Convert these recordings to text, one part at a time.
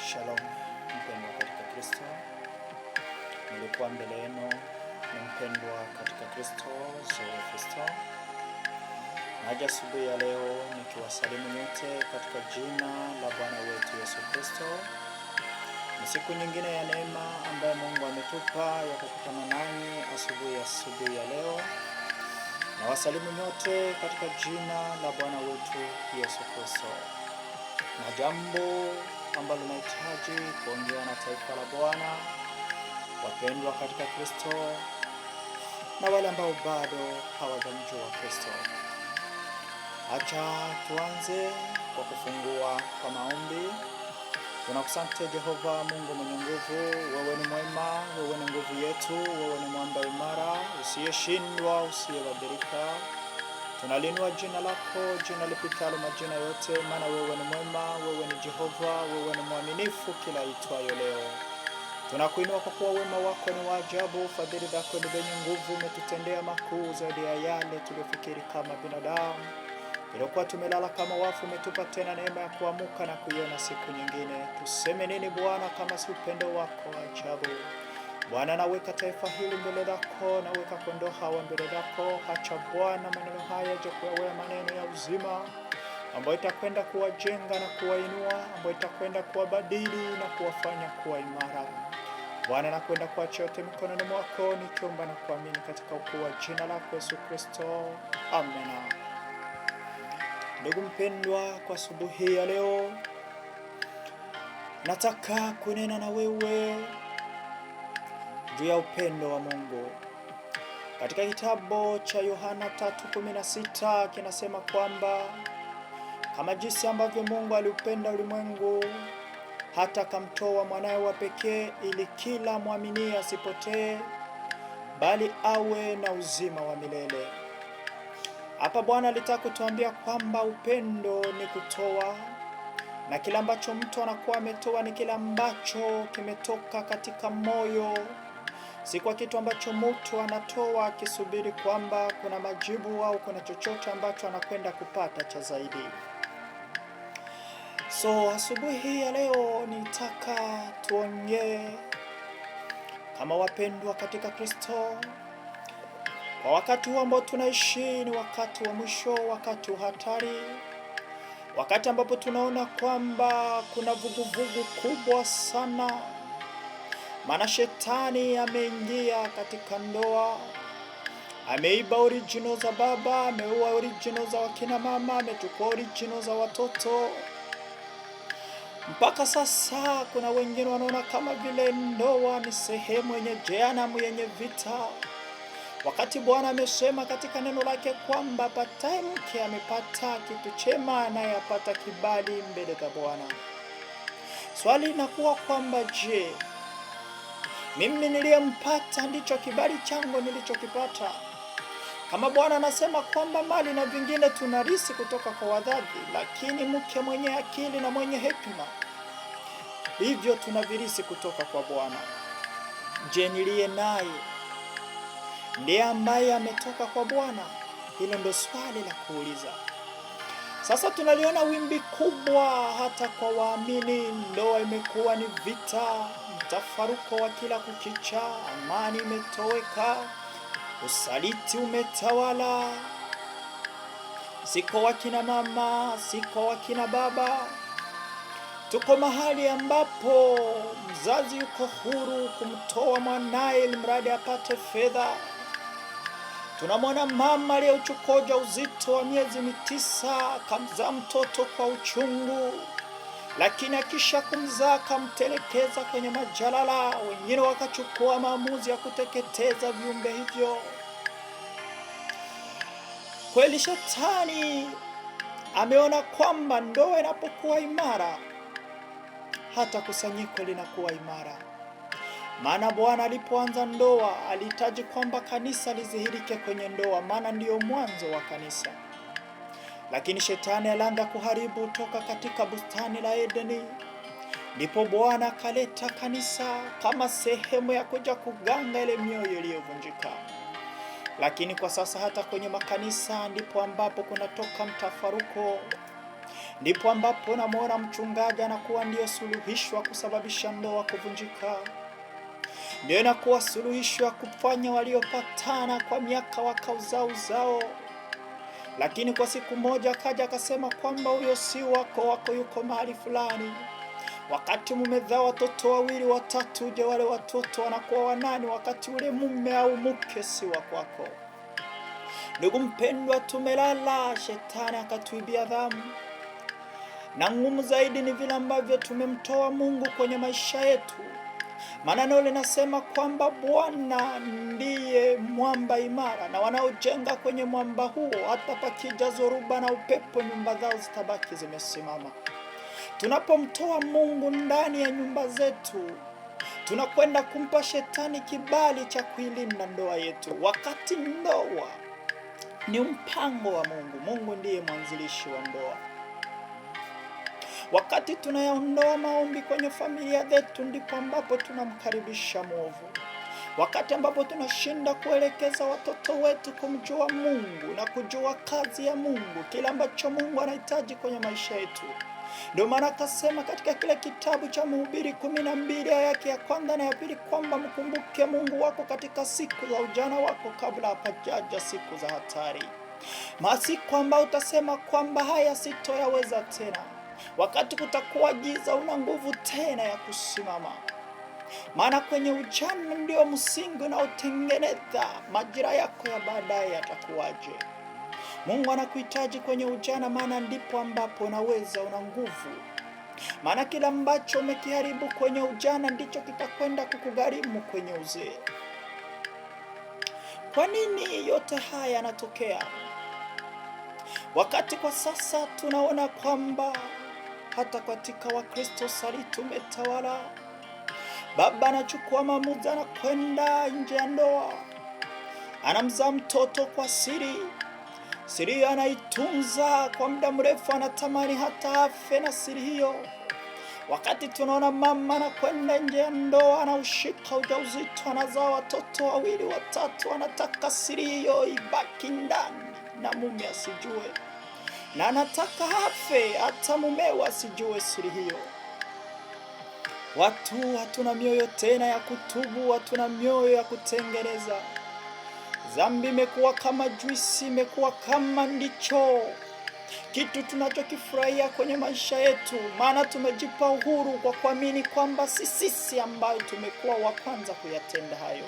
Shalom mpendwa katika Kristo, nilikuwa mbele yenu na mpendwa katika Kristo Zoe Fisto. Naja asubuhi ya leo nikiwasalimu nyote katika jina la Bwana wetu Yesu Kristo. Ni siku nyingine ya neema ambayo Mungu ametupa ya kukutana nanyi asubuhi ya leo. Na wasalimu nyote katika jina la Bwana wetu Yesu Kristo. Na jambo ambalo nahitaji kuongea na taifa la Bwana, wapendwa katika Kristo na wale ambao bado hawajamjua Kristo. Acha tuanze kwa kufungua kwa maombi. Tunakusante Jehova Mungu mwenye nguvu, wewe ni mwema, wewe ni nguvu yetu, wewe ni mwamba imara, usiyeshindwa, usiyebadilika. Tunalinua jina lako, jina lipitalo majina yote, maana wewe ni mwema, wewe ni Jehova, wewe ni mwaminifu kila itwayo leo. Tunakuinua kwa kuwa wema wako ni wa ajabu, fadhili zako ni zenye nguvu, umetutendea makuu zaidi ya yale tuliyofikiri kama binadamu. Ilikuwa tumelala kama wafu, umetupa tena neema ya kuamuka na kuiona siku nyingine. Tuseme nini Bwana kama si upendo wako wa ajabu? Bwana, naweka taifa hili mbele zako, naweka kondoo hawa mbele zako. Acha Bwana maneno haya yaje kuwa maneno ya uzima, ambayo itakwenda kuwajenga na kuwainua, ambayo itakwenda kuwabadili na kuwafanya kuwa imara. Bwana, nakwenda kuacha yote mikononi mwako, nikiomba na kuamini katika ukuu wa jina lako Yesu Kristo. Amina. Ndugu mpendwa, kwa asubuhi ya leo nataka kunena na wewe juu ya upendo wa Mungu. Katika kitabu cha Yohana 3:16 kinasema kwamba kama jinsi ambavyo Mungu aliupenda ulimwengu hata akamtoa mwanawe wa pekee, ili kila mwamini asipotee bali awe na uzima wa milele. Hapa Bwana alitaka kutuambia kwamba upendo ni kutoa, na kila ambacho mtu anakuwa ametoa ni kila ambacho kimetoka katika moyo, si kwa kitu ambacho mtu anatoa akisubiri kwamba kuna majibu au kuna chochote ambacho anakwenda kupata cha zaidi. So asubuhi ya leo nitaka tuongee kama wapendwa katika Kristo. Kwa wakati huu ambao tunaishi ni wakati wa mwisho, wakati wa hatari, wakati ambapo tunaona kwamba kuna vuguvugu kubwa sana. Maana shetani ameingia katika ndoa, ameiba original za baba, ameua original za wakina mama, amechukua original za watoto. Mpaka sasa kuna wengine wanaona kama vile ndoa ni sehemu yenye jehanamu, yenye vita. Wakati Bwana amesema katika neno lake kwamba apataye mke amepata kitu chema, naye apata kibali mbele za Bwana. Swali linakuwa kwamba je, mimi niliyempata ndicho kibali changu nilichokipata? Kama Bwana anasema kwamba mali na vingine tunarisi kutoka kwa wazazi, lakini mke mwenye akili na mwenye hekima hivyo tunavirisi kutoka kwa Bwana. Je, niliye naye ndiye ambaye ametoka kwa Bwana? Hilo ndo swali la kuuliza. Sasa tunaliona wimbi kubwa hata kwa waamini. Ndoa imekuwa ni vita, mtafaruko wa kila kukicha, amani imetoweka, usaliti umetawala. Siko wakina mama, siko wakina baba. Tuko mahali ambapo mzazi yuko huru kumtoa mwanae ili mradi apate fedha. Tunamwona mama aliyeuchukoja uzito wa miezi 9 akamzaa mtoto kwa uchungu, lakini akisha kumzaa kamtelekeza kwenye majalala. Wengine wakachukua maamuzi ya kuteketeza viumbe hivyo. Kweli shetani ameona kwamba ndoa inapokuwa imara hata kusanyiko linakuwa imara. Maana Bwana alipoanza ndoa alihitaji kwamba kanisa lizihirike kwenye ndoa, maana ndiyo mwanzo wa kanisa. Lakini shetani alianza kuharibu toka katika bustani la Edeni. Ndipo Bwana akaleta kanisa kama sehemu ya kuja kuganga ile mioyo iliyovunjika. Lakini kwa sasa hata kwenye makanisa ndipo ambapo kunatoka mtafaruko. ndipo ambapo namwona mchungaji anakuwa ndiyo suluhisho kusababisha ndoa kuvunjika, ndio inakuwa suluhisho ya kufanya waliopatana kwa miaka wakauzao, lakini kwa siku moja akaja akasema kwamba huyo si wako yuko mahali fulani. Wakati mumezaa watoto 2 watatu, je, wale watoto wanakuwa wanani wakati ule mume au mke si wa kwako? Ndugu mpendwa, tumelala, shetani akatuibia dhamu, na ngumu zaidi ni vile ambavyo tumemtoa Mungu kwenye maisha yetu. Maana neno linasema kwamba Bwana ndiye mwamba imara, na wanaojenga kwenye mwamba huo hata pakija zoruba na upepo, nyumba zao zitabaki zimesimama. Tunapomtoa Mungu ndani ya nyumba zetu, tunakwenda kumpa shetani kibali cha kuilinda ndoa yetu, wakati ndoa ni mpango wa Mungu. Mungu ndiye mwanzilishi wa ndoa. Wakati tunayaondoa maombi kwenye familia zetu, ndipo ambapo tunamkaribisha mwovu. Wakati ambapo tunashinda kuelekeza watoto wetu kumjua Mungu na kujua kazi ya Mungu, kila ambacho Mungu anahitaji kwenye maisha yetu. Ndio maana akasema katika kile kitabu cha Mhubiri 12 aya yake ya 1 na ya 2 kwamba mkumbuke Mungu wako katika siku za ujana wako, kabla hapajaja siku za hatari. Masiku ambayo utasema kwamba haya sitoyaweza tena, wakati kutakuwa giza, una nguvu tena ya kusimama. Maana kwenye ujana ndio msingi unaotengeneza majira yako ya baadaye yatakuwaje. Mungu anakuhitaji kwenye ujana, maana ndipo ambapo unaweza, una nguvu. Maana kila ambacho umekiharibu kwenye ujana ndicho kitakwenda kukugharimu kwenye uzee. Kwa nini yote haya yanatokea? Wakati kwa sasa tunaona kwamba hata katika Wakristo saliti umetawala. Baba anachukua maamuzi, anakwenda nje ya ndoa, anamzaa mtoto kwa siri anaitunza kwa muda mrefu, anatamani hata afe na siri hiyo. Wakati tunaona mama anakwenda nje ya ndoa, anaushika ujauzito, anazaa watoto 2 watatu, anataka siri hiyo ibaki ndani na mume asijue, na anataka afe hata mumewe asijue siri hiyo. Watu hatuna mioyo tena ya kutubu, hatuna mioyo ya kutengeneza. Dhambi imekuwa kama juisi, imekuwa kama ndicho kitu tunachokifurahia kwenye maisha yetu, maana tumejipa uhuru kwa kuamini kwamba sisi ambayo tumekuwa wa kwanza kuyatenda hayo.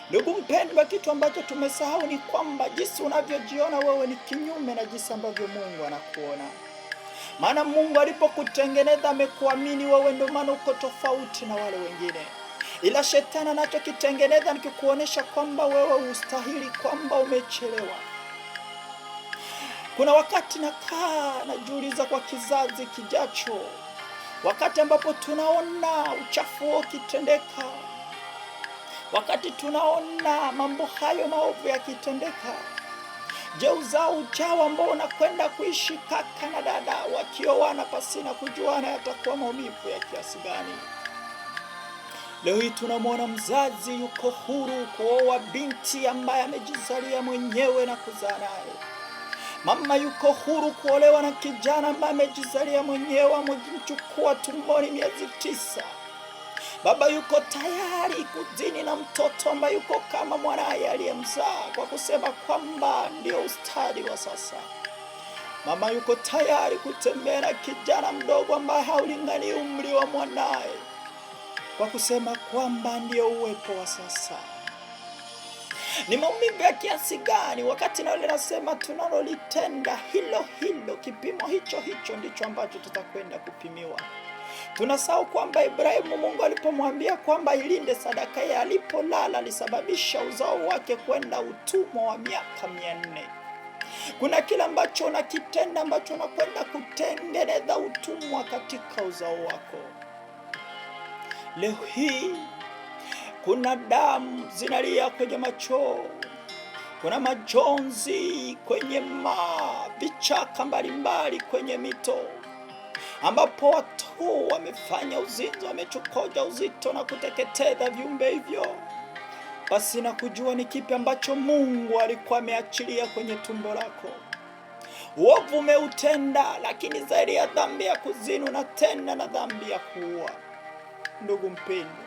Ndugu mpendwa, kitu ambacho tumesahau ni kwamba jinsi unavyojiona wewe ni kinyume na jinsi ambavyo Mungu anakuona. Maana Mungu alipokutengeneza amekuamini wewe, ndio maana uko tofauti na wale wengine. Ila shetani anachokitengeneza ni kukuonesha kwamba wewe ustahili, kwamba umechelewa. Kuna wakati najiuliza kwa kizazi kijacho, wakati ambapo tunaona uchafu ukitendeka, wakati tunaona mambo hayo maovu yakitendeka, je, uzao ujao ambao unakwenda kuishi kaka na dada wakioana pasina kujuana yatakuwa maumivu ya kiasi gani? Leo hii tunamwona mzazi yuko huru kuoa binti ambaye amejizalia mwenyewe na kuzaa naye. Mama yuko huru kuolewa na kijana ambaye amejizalia mwenyewe, amemchukua tumboni miezi 9. Baba yuko tayari kuzini na mtoto ambaye yuko kama mwanaye aliyemzaa, kwa kusema kwamba ndio ustadi wa sasa. Mama yuko tayari kutembea na kijana mdogo ambaye haulingani umri wa mwanaye, kwa kusema kwamba ndio uwepo wa sasa. Ni maumivu ya kiasi gani wakati na wale nasema tunalolitenda hilo kipimo hicho ndicho ambacho tutakwenda kupimiwa. Tunasahau kwamba Ibrahimu, Mungu alipomwambia kwamba ilinde sadaka yake, alipolala alisababisha uzao wake kwenda utumwa wa miaka 400. Kuna kile ambacho unakitenda ambacho unakwenda kutengeneza utumwa katika uzao wako. Leo hii kuna damu zinalia kwenye macho, kuna majonzi kwenye vichaka mbalimbali kwenye mito, ambapo watu wamefanya uzinzi, wamechokoja uzito na kuteketeza viumbe hivyo, basi na kujua ni kipi ambacho Mungu alikuwa ameachilia kwenye tumbo lako. uovu umeutenda, lakini zaidi ya dhambi ya kuzini unatenda na dhambi ya kuua. Ndugu mpendwa,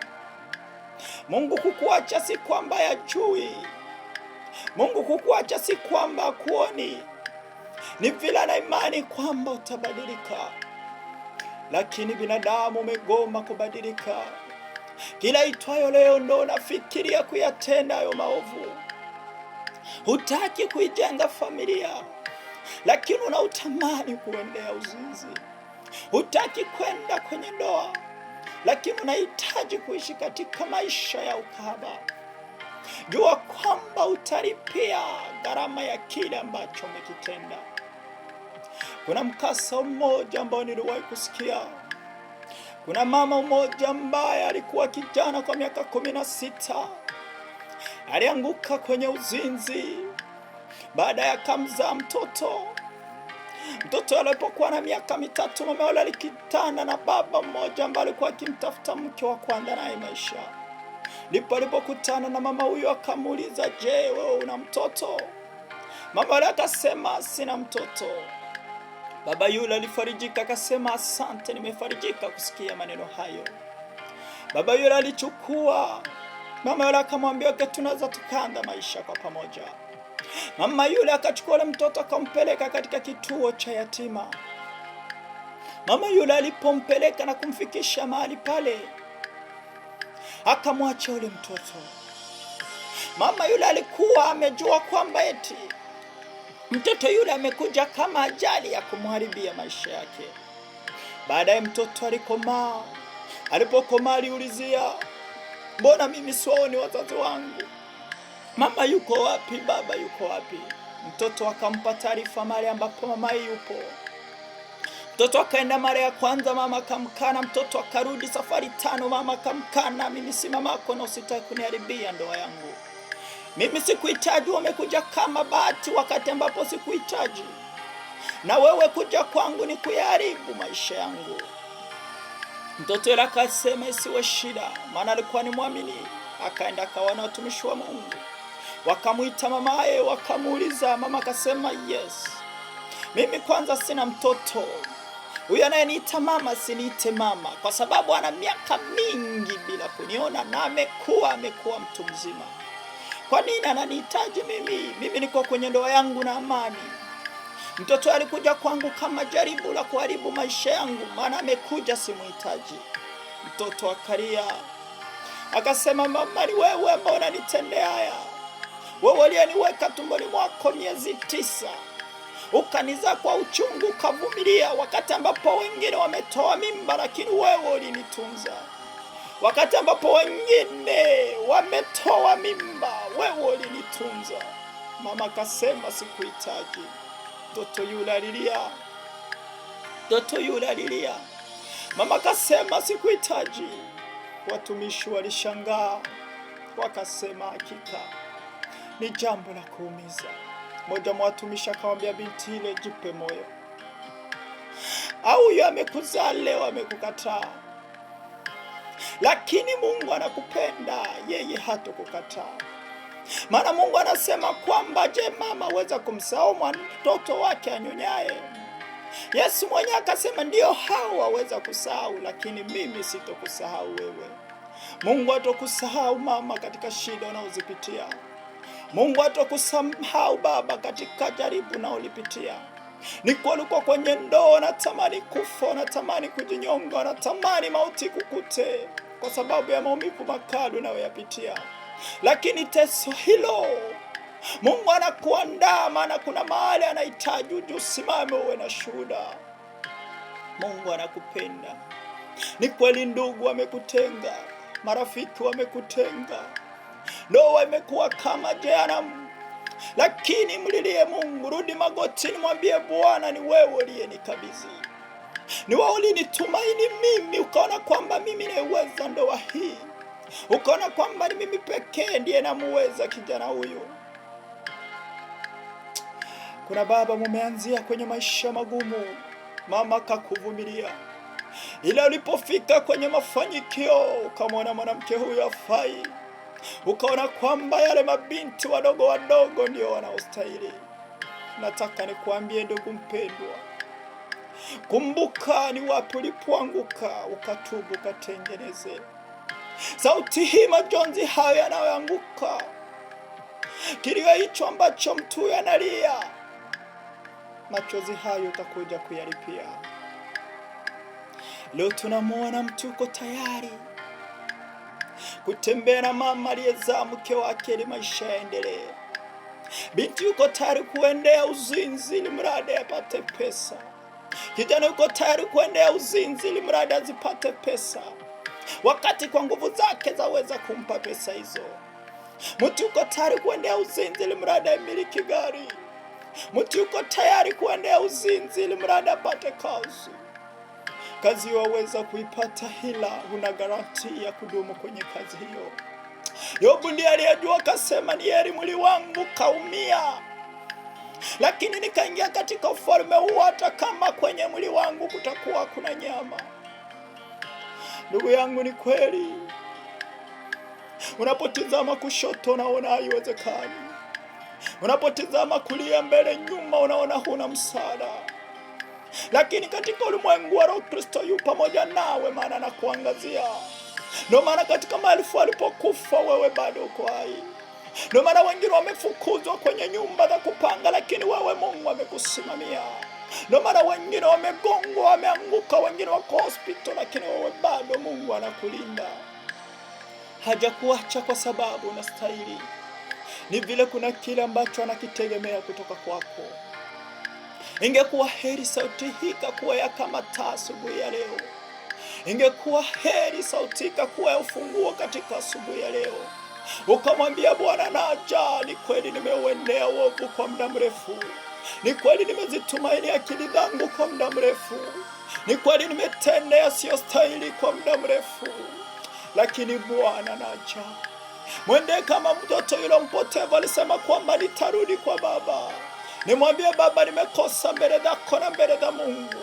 Mungu kukuacha si kwamba hajui. Mungu kukuacha si kwamba hakuoni. Ni vile na imani kwamba utabadilika, lakini binadamu umegoma kubadilika. Kila itwayo leo ndo unafikiria kuyatenda hayo maovu. Hutaki kuijenga familia, lakini unautamani kuendea uzinzi. Hutaki kwenda kwenye ndoa, lakini unahitaji kuishi katika maisha ya ukahaba. Jua kwamba utalipia gharama ya kile ambacho umekitenda. Kuna mkasa mmoja ambao niliwahi kusikia. Kuna mama mmoja ambaye alikuwa kijana kwa miaka 16. Alianguka kwenye uzinzi. Baada ya kumzaa mtoto. Mtoto alipokuwa na miaka 3, mama yule alikutana na baba mmoja ambaye alikuwa akimtafuta mke wa kuanza naye maisha. Ndipo alipokutana na mama huyo akamuuliza, "Je, wewe una mtoto?" Mama yule akasema, "Sina mtoto." Baba yule alifarijika akasema, "Asante, nimefarijika kusikia maneno hayo." Baba yule alichukua, mama yule akamwambia, "Tunaweza tukaanza maisha kwa pamoja." Mama yule akachukua yule mtoto akampeleka katika kituo cha yatima. Mama yule alipompeleka na kumfikisha mahali pale, akamwacha yule mtoto. Mama yule alikuwa amejua kwamba eti mtoto yule amekuja kama ajali ya kumharibia maisha yake. Baadaye mtoto alikomaa. Alipokomaa aliulizia, "Mbona mimi siwaoni wazazi wangu? Mama yuko wapi? Baba yuko wapi?" Mtoto akampa taarifa mahali ambapo mama yupo. Mtoto akaenda mara ya kwanza, mama akamkana. Mtoto akarudi safari 5, mama akamkana, "Mimi si mamako na usitaki kuniharibia ndoa yangu. Mimi sikuhitaji, umekuja kama bahati wakati ambapo sikuhitaji. Na wewe kuja kwangu ni kuyaharibu maisha yangu." Mtoto yule akasema isiwe shida, maana alikuwa ni muamini. Akaenda akawaona watumishi wa Mungu. Wakamuita mamaye, wakamuuliza. Mama akasema, "Yes, mimi kwanza sina mtoto. Huyu anayeniita mama siniite mama, kwa sababu ana miaka mingi bila kuniona na amekuwa mtu mzima. Kwa nini ananihitaji mimi? Mimi niko kwenye ndoa yangu na amani. Mtoto alikuja kwangu kama jaribu la kuharibu maisha yangu, maana amekuja simuhitaji." Mtoto akalia. Akasema, "Mama, ni wewe ambao unanitendea haya. Wewe uliyeniweka tumboni mwako miezi 9. Ukanizaa kwa uchungu, ukavumilia wakati ambapo wengine wametoa mimba, lakini wewe ulinitunza. Wakati ambapo wengine wametoa mimba, wewe ulinitunza." Mama akasema, "Sikuhitaji." Mtoto yule alilia. Mama akasema, "Sikuhitaji." Watumishi walishangaa, wakasema, "Hakika ni jambo la kuumiza." Mmoja wa watumishi akamwambia binti ile, "Jipe moyo. Au huyo amekuzaa leo amekukataa, lakini Mungu anakupenda, yeye hatakukataa." Maana Mungu anasema kwamba, "Je, mama aweza kumsahau mtoto wake anyonyaye?" Yesu mwenyewe akasema, "Ndio hao waweza kusahau, lakini mimi sitokusahau wewe." Mungu hatakusahau mama katika shida unazozipitia. Mungu hatakusahau baba katika jaribu unaolipitia. Ni kweli uko kwenye ndoa unatamani kufa, unatamani kujinyonga, unatamani mauti kukute kwa sababu ya maumivu makali unayoyapitia. Lakini teso hilo Mungu anakuandaa, maana kuna mahali anahitaji uje usimame uwe na shuhuda. Mungu anakupenda. Ni kweli ndugu wamekutenga, marafiki wamekutenga, ndoa imekuwa kama jehanamu, lakini mlilie Mungu. Rudi magotini, mwambie, "Bwana, ni wewe uliyenikabidhi. Ni wewe ulinitumaini mimi, ukaona kwamba mimi naweza ndoa hii. Ukaona kwamba ni mimi pekee ndiye namuweza kijana huyu." Kuna baba mumeanzia kwenye maisha magumu, mama kakuvumilia. Ila ulipofika kwenye mafanikio, ukamwona mwanamke huyu hafai. Ukaona kwamba yale mabinti wadogo ndio wanaostahili. Nataka nikuambie ndugu mpendwa, kumbuka ni wapi ulipoanguka, ukatubu, ukatengeneze. Sauti hii, majonzi hayo yanayoanguka, kilio hicho ambacho mtu analia, machozi hayo utakuja kuyalipia. Leo tunamwona mtu uko tayari kutembea na mama aliyezaa mke wake ili maisha yaendelee. Binti yuko tayari kuendea uzinzi ili mradi apate pesa. Kijana yuko tayari kuendea uzinzi ili mradi azipate pesa, wakati kwa nguvu zake zaweza kumpa pesa hizo. Mtu yuko tayari kuendea uzinzi ili mradi amiliki gari. Mtu yuko tayari kuendea uzinzi ili mradi apate kazi. Kazi waweza kuipata, hila una garanti ya kudumu kwenye kazi hiyo. Yobu ndiye aliyejua, akasema ni heri mwili wangu kaumia, lakini nikaingia katika ufalme huu hata kama kwenye mwili wangu kutakuwa kuna nyama. Ndugu yangu, ni kweli unapotizama kushoto unaona haiwezekani. Unapotizama kulia, mbele, nyuma, unaona huna msaada. Lakini katika ulimwengu wa roho, Kristo yu pamoja nawe, maana anakuangazia. Ndio maana katika maelfu alipokufa, wewe bado uko hai. Ndio maana wengine wamefukuzwa kwenye nyumba za kupanga, lakini wewe Mungu amekusimamia. Ndio maana wengine wamegongwa, wameanguka, wengine wako hospital, lakini wewe bado Mungu anakulinda. Hajakuacha kwa sababu unastahili. Ni vile kuna kile ambacho anakitegemea kutoka kwako. Ingekuwa heri sauti hii ikakuwa ya kama taa asubuhi ya leo. Ingekuwa heri sauti ikakuwa ya ufunguo katika asubuhi ya leo. Ukamwambia Bwana, naja, ni kweli nimeuendea uovu kwa muda mrefu. Ni kweli nimezitumaini akili zangu kwa muda mrefu. Ni kweli nimetendea yasiyostahili kwa muda mrefu. Lakini Bwana, naja. Mwende kama mtoto yule mpotevu alisema kwamba nitarudi kwa baba. Nimwambie baba, nimekosa mbele zako na mbele za Mungu.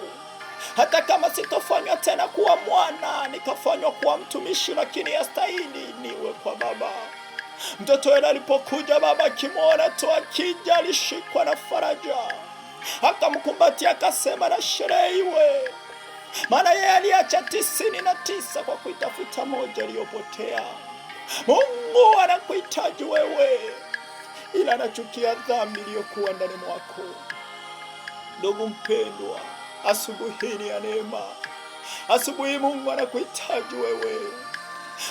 Hata kama sitofanywa tena kuwa mwana, nikafanywa kuwa mtumishi, lakini yastahili niwe kwa baba. Mtoto yule alipokuja, baba akimwona tu akija, alishikwa na faraja, akamkumbatia, akasema na sherehe iwe. Maana yeye aliacha 99 kwa kuitafuta moja iliyopotea. Mungu anakuhitaji wewe, ila anachukia dhambi iliyokuwa ndani mwako. Ndugu mpendwa, asubuhi ni ya neema. Asubuhi Mungu anakuhitaji wewe.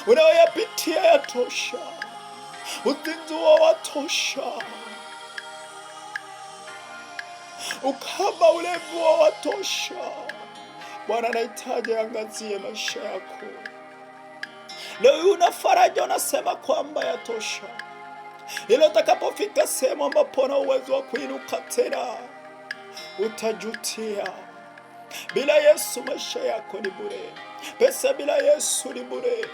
Unayoyapitia yatosha. Uzinzi watosha. Ukaba, ulevu watosha. Bwana anahitaji angazie maisha yako. Leo una faraja, unasema kwamba yatosha. Ila utakapofika sehemu ambapo na uwezo wa kuinuka tena, utajutia. Bila Yesu maisha yako ni bure. Pesa bila Yesu ni bure.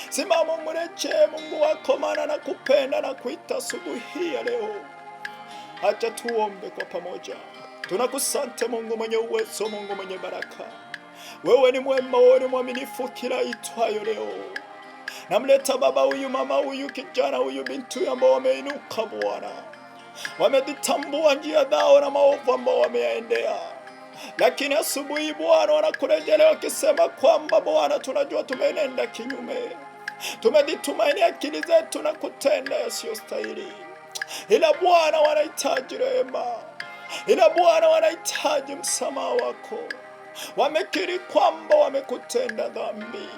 Simama umrejee Mungu wako, maana anakupenda na kuita asubuhi ya leo. Acha tuombe kwa pamoja. Tunakusante Mungu mwenye uwezo, Mungu mwenye baraka. Wewe ni mwema, wewe ni mwaminifu kila itwayo leo. Namleta baba huyu, mama huyu, kijana huyu, binti ambao wameinuka Bwana. Wamejitambua njia zao na maovu ambao wameyaendea. Lakini asubuhi Bwana wanakurejelea wakisema kwamba Bwana, tunajua tumenenda kinyume. Tumejitumaini akili zetu na kutenda yasiyostahili. Ila Bwana wanahitaji rehema. Ila Bwana wanahitaji msamaha wako. Wamekiri kwamba wamekutenda dhambi.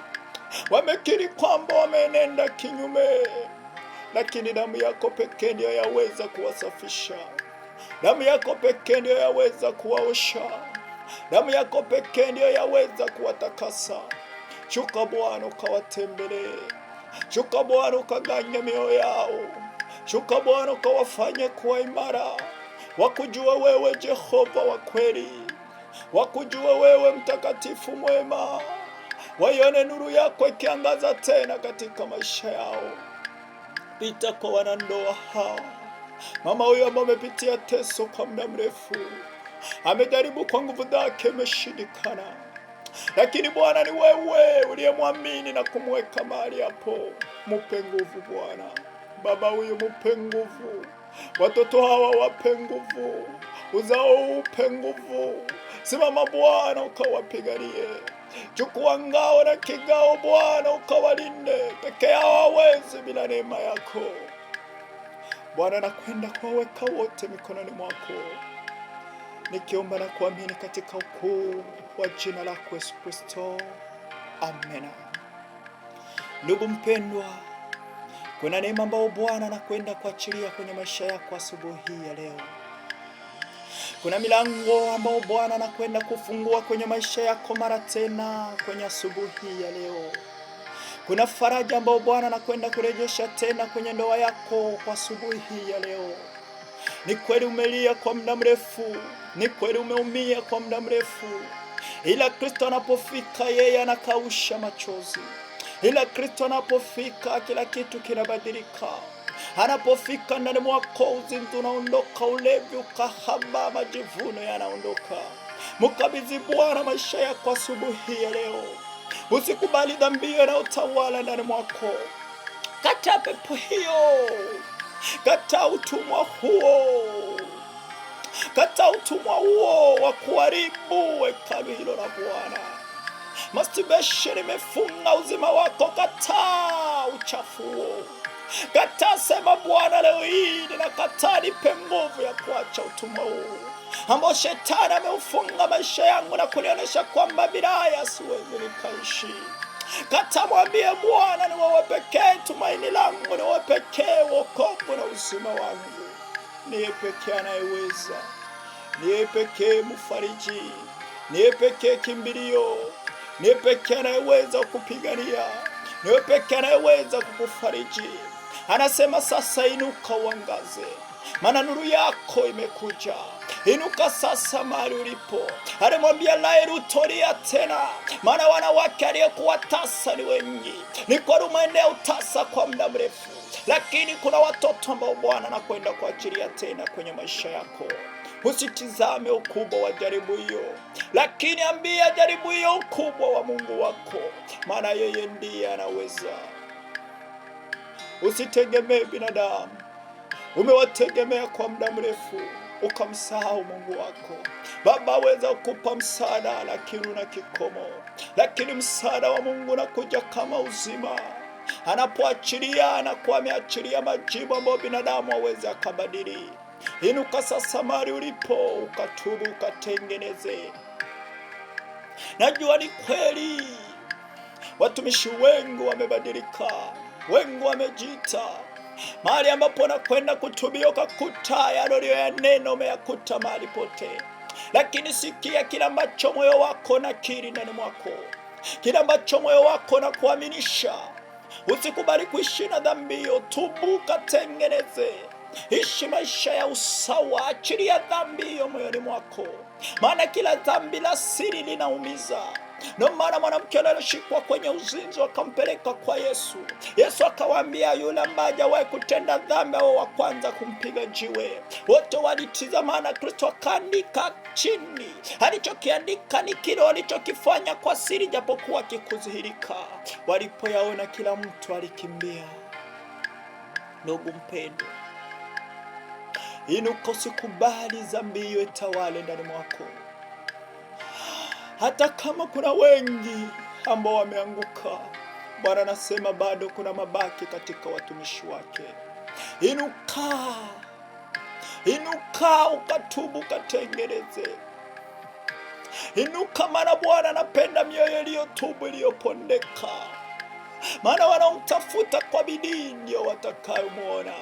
Wamekiri kwamba wamenenda kinyume. Lakini damu yako pekee ndiyo yaweza kuwasafisha. Damu yako pekee ndiyo yaweza kuwaosha. Damu yako pekee ndiyo yaweza kuwatakasa. Shuka Bwana ukawatembelee. Shuka Bwana ukaganye mioyo yao. Shuka Bwana ukawafanye kuwa imara. Wakujua wewe Jehova wa kweli. Wakujua wewe mtakatifu mwema. Waione nuru yako ikiangaza tena katika maisha yao. Pita kwa wanandoa hao. Mama huyo ambaye amepitia teso kwa muda mrefu. Amejaribu kwa nguvu zake, imeshindikana. Lakini Bwana ni wewe uliyemwamini na kumweka mahali hapo. Mupe nguvu Bwana. Baba huyu mupe nguvu. Watoto hawa wape nguvu. uzaupe nguvu. Simama Bwana ukawapiganie. Chukua ngao na kigao Bwana ukawalinde. Peke yao hawawezi bila neema yako. Bwana, nakwenda kuwaweka wote mikononi mwako, nikiomba na kuamini katika ukuu wa jina lako Yesu Kristo. Amena. Ndugu mpendwa, kuna neema ambayo Bwana anakwenda kuachilia kwenye maisha yako asubuhi hii ya leo. Kuna milango ambayo Bwana anakwenda kufungua kwenye maisha yako mara tena kwenye asubuhi hii ya leo. Kuna faraja ambayo Bwana anakwenda kurejesha tena kwenye ndoa yako kwa asubuhi hii ya leo. Ni kweli umelia kwa muda mrefu, ni kweli umeumia kwa muda mrefu, ila Kristo anapofika yeye anakausha machozi. Ila Kristo anapofika kila kitu kinabadilika. Anapofika ndani mwako uzinzi unaondoka, ulevi, ukahaba, majivuno yanaondoka. Mkabidhi Bwana maisha yako asubuhi ya leo. Usikubali dhambi inayotawala ndani mwako. Kataa pepo hiyo. Kataa utumwa huo. Kataa utumwa huo wa kuharibu hekalu hilo la Bwana. Masturbation imefunga uzima wako. Kataa uchafu huo. Kataa, sema Bwana, leo hii ninakataa, nipe nguvu ya kuacha utumwa huu ambao shetani ameufunga maisha yangu na kunionyesha kwamba bila haya siwezi nikaishi. Kataa, mwambie Bwana, ni wewe pekee tumaini langu, ni wewe pekee wokovu na uzima wangu. Ni pekee anayeweza, ni pekee mfariji, ni pekee kimbilio, ni pekee anayeweza kupigania, ni pekee anayeweza kukufariji. Anasema sasa inuka uangaze, maana nuru yako imekuja. Inuka sasa mahali ulipo. Alimwambia Laeli, tulia tena, maana wanawake aliyekuwa tasa ni wengi. Ni kwa rumende utasa kwa muda mrefu, lakini kuna watoto ambao Bwana anakwenda kuachilia tena kwenye maisha yako. Usitizame ukubwa wa jaribu hiyo, lakini ambia jaribu hiyo ukubwa wa Mungu wako, maana yeye ndiye anaweza. Usitegemee binadamu. Umewategemea kwa muda mrefu ukamsahau Mungu wako. Baba aweza kukupa msaada, lakini una kikomo. Lakini msaada wa Mungu unakuja kama uzima. Anapoachilia, anakuwa ameachilia majibu ambayo binadamu hawezi akabadili. Inuka sasa mahali ulipo, ukatubu, ukatengeneze. Najua ni kweli watumishi wengi wamebadilika, wengi wamejiita. Mahali ambapo nakwenda kutubia ukakuta yale ya neno umeyakuta mahali pote. Lakini sikia kila ambacho moyo wako nakiri ndani mwako, kila ambacho moyo wako na kuaminisha. Usikubali kuishi na dhambi. Tubu, katengeneze. Ishi maisha ya usawa. Achilia dhambi hiyo moyoni mwako, maana kila dhambi la siri linaumiza. Ndio maana mwanamke aliyeshikwa kwenye uzinzi akampeleka kwa Yesu. Yesu akawaambia yule ambaye hajawahi kutenda dhambi au wa kwanza kumpiga jiwe. Wote walitizamana. Kristo akaandika chini. Alichokiandika ni kile walichokifanya kwa siri, japokuwa kikudhihirika. Walipoyaona kila mtu alikimbia. Ndugu mpendwa, inuka, usikubali dhambi hiyo itawale ndani mwako. Hata kama kuna wengi ambao wameanguka, Bwana anasema bado kuna mabaki katika watumishi wake. Inuka, inuka ukatubu, katengeneze. Inuka, maana Bwana anapenda mioyo iliyotubu, iliyopondeka. Maana wanaomtafuta kwa bidii ndio watakayomwona.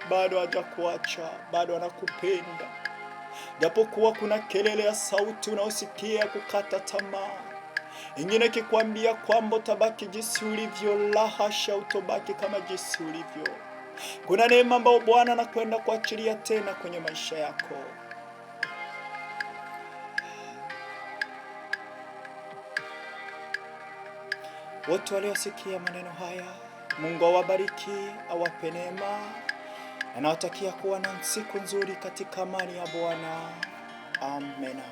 Bado hajakuacha, bado anakupenda. Japokuwa kuna kelele ya sauti unaosikia kukata tamaa, ingine kikwambia kwamba utabaki jinsi ulivyo. La hasha, utobaki kama jinsi ulivyo. Kuna neema ambayo Bwana anakwenda kuachilia tena kwenye maisha yako. Wote waliosikia maneno haya, Mungu awabariki, awape neema. Anawatakia kuwa na siku nzuri katika amani ya Bwana. Amena.